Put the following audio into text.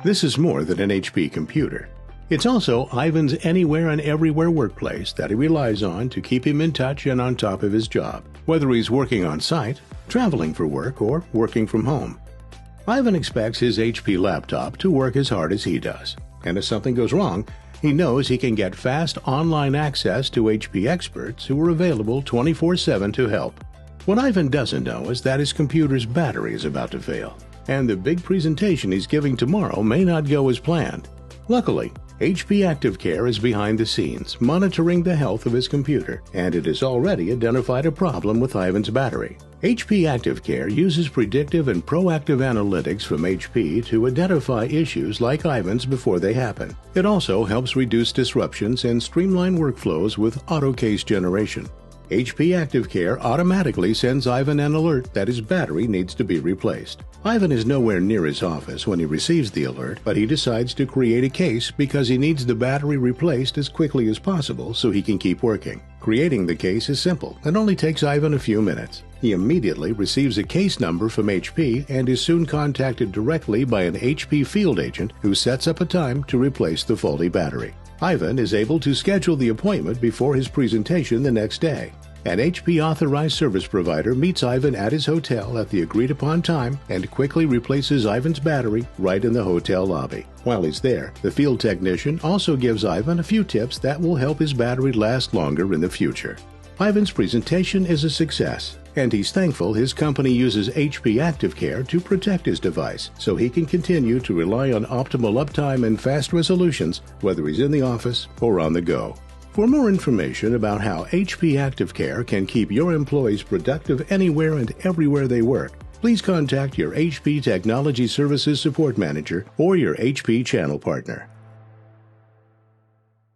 This is more than an HP computer. It's also Ivan's anywhere and everywhere workplace that he relies on to keep him in touch and on top of his job, whether he's working on site, traveling for work, or working from home. Ivan expects his HP laptop to work as hard as he does, and if something goes wrong, he knows he can get fast online access to HP experts who are available 24/7 to help. What Ivan doesn't know is that his computer's battery is about to fail, and the big presentation he's giving tomorrow may not go as planned. Luckily, HP ActiveCare is behind the scenes, monitoring the health of his computer, and it has already identified a problem with Ivan's battery. HP ActiveCare uses predictive and proactive analytics from HP to identify issues like Ivan's before they happen. It also helps reduce disruptions and streamline workflows with auto case generation. HP ActiveCare automatically sends Ivan an alert that his battery needs to be replaced. Ivan is nowhere near his office when he receives the alert, but he decides to create a case because he needs the battery replaced as quickly as possible so he can keep working. Creating the case is simple and only takes Ivan a few minutes. He immediately receives a case number from HP and is soon contacted directly by an HP field agent who sets up a time to replace the faulty battery. Ivan is able to schedule the appointment before his presentation the next day. An HP authorized service provider meets Ivan at his hotel at the agreed upon time and quickly replaces Ivan's battery right in the hotel lobby. While he's there, the field technician also gives Ivan a few tips that will help his battery last longer in the future. Ivan's presentation is a success, and he's thankful his company uses HP ActiveCare to protect his device so he can continue to rely on optimal uptime and fast resolutions whether he's in the office or on the go. For more information about how HP ActiveCare can keep your employees productive anywhere and everywhere they work, please contact your HP Technology Services Support Manager or your HP channel partner.